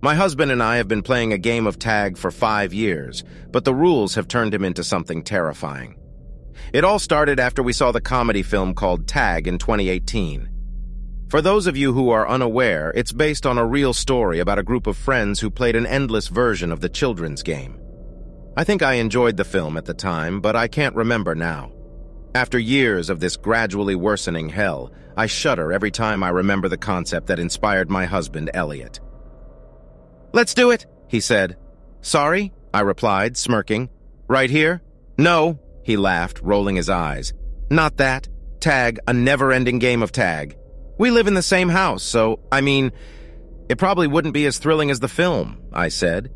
My husband and I have been playing a game of tag for 5 years, but the rules have turned him into something terrifying. It all started after we saw the comedy film called Tag in 2018. For those of you who are unaware, it's based on a real story about a group of friends who played an endless version of the children's game. I think I enjoyed the film at the time, but I can't remember now. After years of this gradually worsening hell, I shudder every time I remember the concept that inspired my husband, Elliot. "Let's do it," he said. "Sorry?" I replied, smirking. "Right here?" "No," he laughed, rolling his eyes. "Not that. Tag, a never-ending game of tag. We live in the same house, so, it probably wouldn't be as thrilling as the film," I said.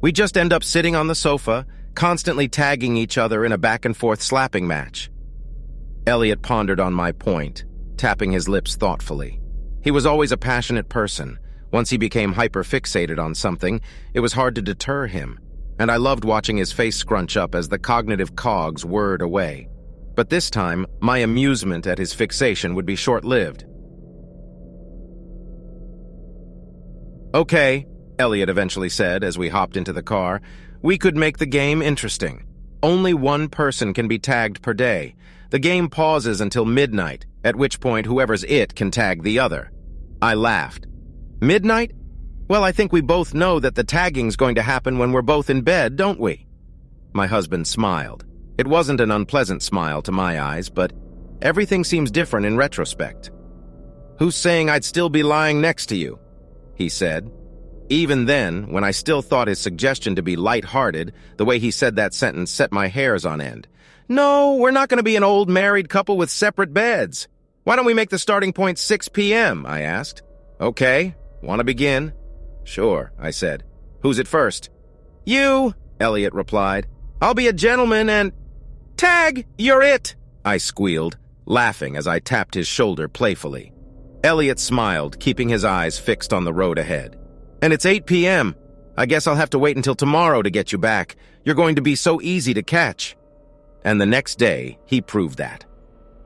"We just end up sitting on the sofa, constantly tagging each other in a back-and-forth slapping match." Elliot pondered on my point, tapping his lips thoughtfully. He was always a passionate person. Once he became hyper-fixated on something, it was hard to deter him, and I loved watching his face scrunch up as the cognitive cogs whirred away. But this time, my amusement at his fixation would be short-lived. "Okay," Elliot eventually said as we hopped into the car, "we could make the game interesting. Only one person can be tagged per day. The game pauses until midnight, at which point whoever's it can tag the other." I laughed. "Midnight? Well, I think we both know that the tagging's going to happen when we're both in bed, don't we?" My husband smiled. It wasn't an unpleasant smile to my eyes, but everything seems different in retrospect. "Who's saying I'd still be lying next to you?" he said. Even then, when I still thought his suggestion to be light-hearted, the way he said that sentence set my hairs on end. "No, we're not going to be an old married couple with separate beds. Why don't we make the starting point 6 p.m., I asked. "Okay, want to begin?" "Sure," I said. "Who's it first?" "You," Elliot replied. "I'll be a gentleman and—" "Tag, you're it," I squealed, laughing as I tapped his shoulder playfully. Elliot smiled, keeping his eyes fixed on the road ahead. "And it's 8 p.m. I guess I'll have to wait until tomorrow to get you back. You're going to be so easy to catch." And the next day, he proved that.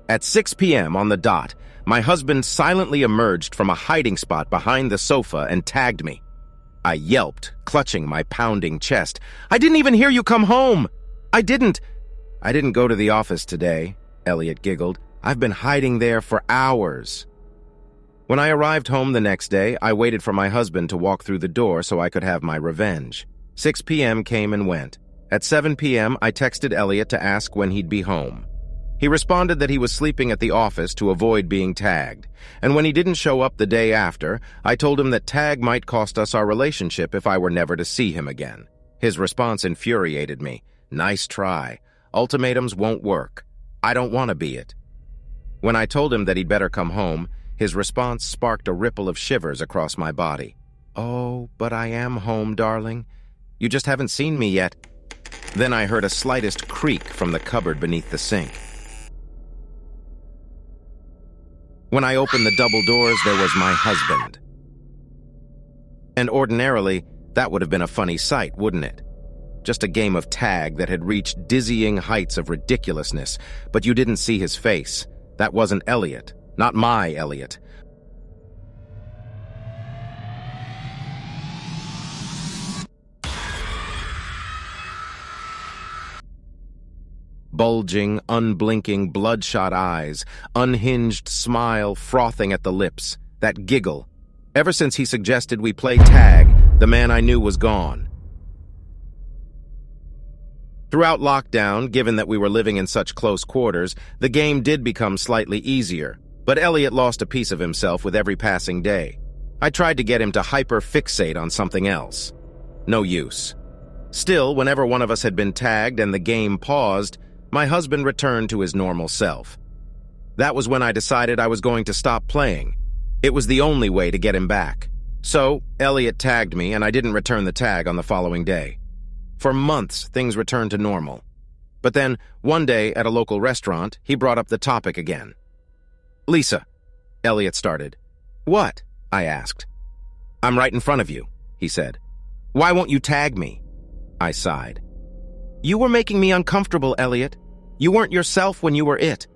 At 6 p.m. on the dot, my husband silently emerged from a hiding spot behind the sofa and tagged me. I yelped, clutching my pounding chest. "I didn't even hear you come home!" I didn't go to the office today," Elliot giggled. "I've been hiding there for hours." When I arrived home the next day, I waited for my husband to walk through the door so I could have my revenge. 6 p.m. came and went. At 7 p.m., I texted Elliot to ask when he'd be home. He responded that he was sleeping at the office to avoid being tagged, and when he didn't show up the day after, I told him that tag might cost us our relationship if I were never to see him again. His response infuriated me. "Nice try. Ultimatums won't work. I don't want to be it." When I told him that he'd better come home, his response sparked a ripple of shivers across my body. "Oh, but I am home, darling. You just haven't seen me yet." Then I heard a slightest creak from the cupboard beneath the sink. When I opened the double doors, there was my husband. And ordinarily, that would have been a funny sight, wouldn't it? Just a game of tag that had reached dizzying heights of ridiculousness, but you didn't see his face. That wasn't Elliot. Not my Elliot. Bulging, unblinking, bloodshot eyes, unhinged smile frothing at the lips, that giggle. Ever since he suggested we play tag, the man I knew was gone. Throughout lockdown, given that we were living in such close quarters, the game did become slightly easier, but Elliot lost a piece of himself with every passing day. I tried to get him to hyper-fixate on something else. No use. Still, whenever one of us had been tagged and the game paused, my husband returned to his normal self. That was when I decided I was going to stop playing. It was the only way to get him back. So, Elliot tagged me, and I didn't return the tag on the following day. For months, things returned to normal. But then, one day at a local restaurant, he brought up the topic again. "Lisa," Elliot started. "What?" I asked. "I'm right in front of you," he said. "Why won't you tag me?" I sighed. "You were making me uncomfortable, Elliot. You weren't yourself when you were it."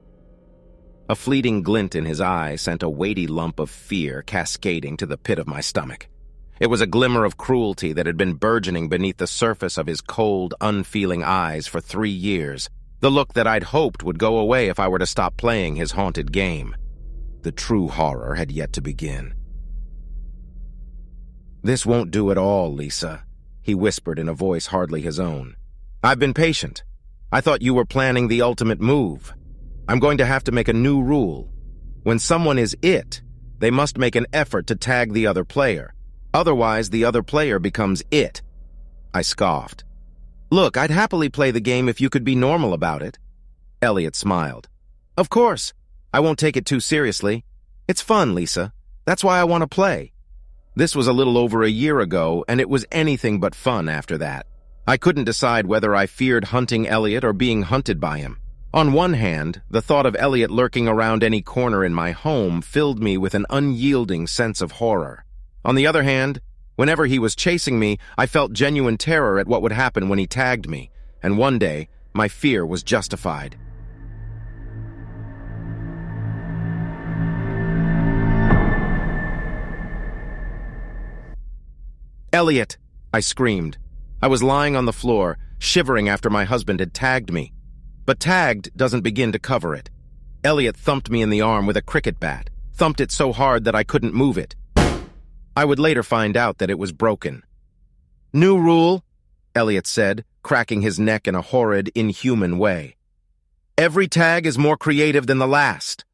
A fleeting glint in his eye sent a weighty lump of fear cascading to the pit of my stomach. It was a glimmer of cruelty that had been burgeoning beneath the surface of his cold, unfeeling eyes for 3 years, the look that I'd hoped would go away if I were to stop playing his haunted game. The true horror had yet to begin. "This won't do at all, Lisa," he whispered in a voice hardly his own. "I've been patient. I thought you were planning the ultimate move. I'm going to have to make a new rule. When someone is it, they must make an effort to tag the other player. Otherwise, the other player becomes it." I scoffed. "Look, I'd happily play the game if you could be normal about it." Elliot smiled. "Of course. I won't take it too seriously. It's fun, Lisa. That's why I want to play." This was a little over a year ago, and it was anything but fun after that. I couldn't decide whether I feared hunting Elliot or being hunted by him. On one hand, the thought of Elliot lurking around any corner in my home filled me with an unyielding sense of horror. On the other hand, whenever he was chasing me, I felt genuine terror at what would happen when he tagged me, and one day, my fear was justified. "Elliot!" I screamed. I was lying on the floor, shivering after my husband had tagged me. But tagged doesn't begin to cover it. Elliot thumped me in the arm with a cricket bat, thumped it so hard that I couldn't move it. I would later find out that it was broken. "New rule," Elliot said, cracking his neck in a horrid, inhuman way. "Every tag is more creative than the last."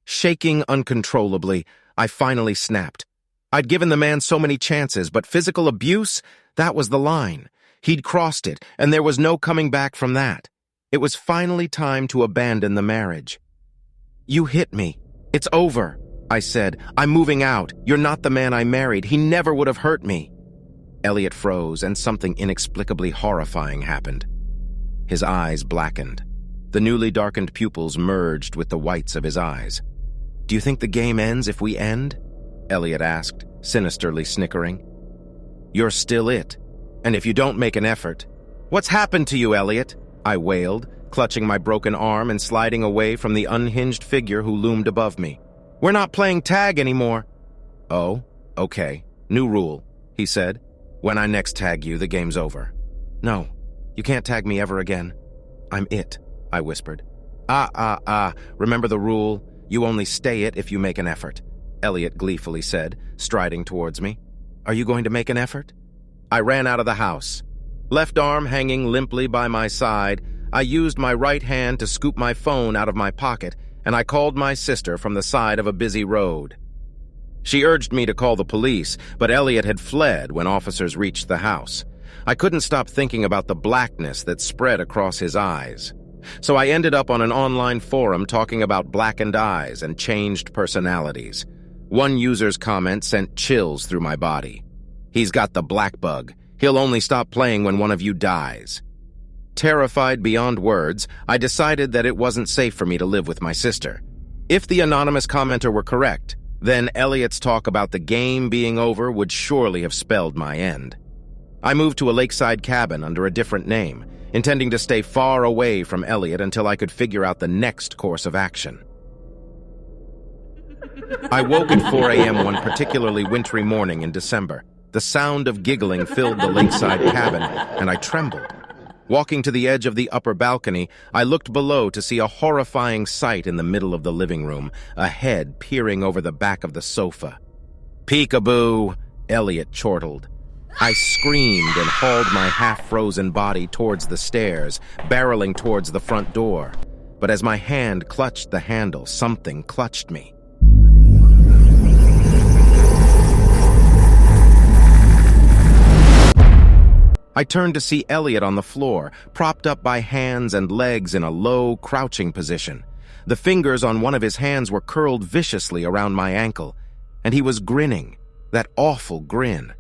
Shaking uncontrollably, I finally snapped. I'd given the man so many chances, but physical abuse, that was the line. He'd crossed it, and there was no coming back from that. It was finally time to abandon the marriage. "You hit me. It's over," I said. "I'm moving out. You're not the man I married. He never would have hurt me." Elliot froze, and something inexplicably horrifying happened. His eyes blackened. The newly darkened pupils merged with the whites of his eyes. "Do you think the game ends if we end?" Elliot asked, sinisterly snickering. "You're still it. And if you don't make an effort—" "What's happened to you, Elliot?" I wailed, clutching my broken arm and sliding away from the unhinged figure who loomed above me. "We're not playing tag anymore." "Oh, okay. New rule," he said. "When I next tag you, the game's over." "No, you can't tag me ever again. I'm it," I whispered. Remember the rule? You only stay it if you make an effort," Elliot gleefully said, striding towards me. "Are you going to make an effort?" I ran out of the house. Left arm hanging limply by my side, I used my right hand to scoop my phone out of my pocket, and I called my sister from the side of a busy road. She urged me to call the police, but Elliot had fled when officers reached the house. I couldn't stop thinking about the blackness that spread across his eyes. So I ended up on an online forum talking about blackened eyes and changed personalities. One user's comment sent chills through my body. "He's got the black bug. He'll only stop playing when one of you dies." Terrified beyond words, I decided that it wasn't safe for me to live with my sister. If the anonymous commenter were correct, then Elliot's talk about the game being over would surely have spelled my end. I moved to a lakeside cabin under a different name, intending to stay far away from Elliot until I could figure out the next course of action. I woke at 4 a.m. one particularly wintry morning in December. The sound of giggling filled the lakeside cabin, and I trembled. Walking to the edge of the upper balcony, I looked below to see a horrifying sight in the middle of the living room, a head peering over the back of the sofa. "Peekaboo!" Elliot chortled. I screamed and hauled my half-frozen body towards the stairs, barreling towards the front door. But as my hand clutched the handle, something clutched me. I turned to see Elliot on the floor, propped up by hands and legs in a low, crouching position. The fingers on one of his hands were curled viciously around my ankle, and he was grinning, that awful grin.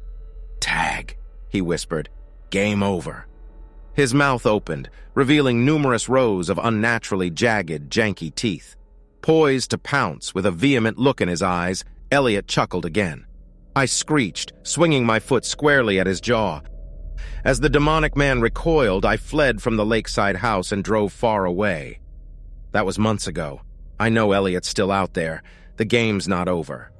"Tag," he whispered. "Game over." His mouth opened, revealing numerous rows of unnaturally jagged, janky teeth. Poised to pounce with a vehement look in his eyes, Elliot chuckled again. I screeched, swinging my foot squarely at his jaw. As the demonic man recoiled, I fled from the lakeside house and drove far away. That was months ago. I know Elliot's still out there. The game's not over.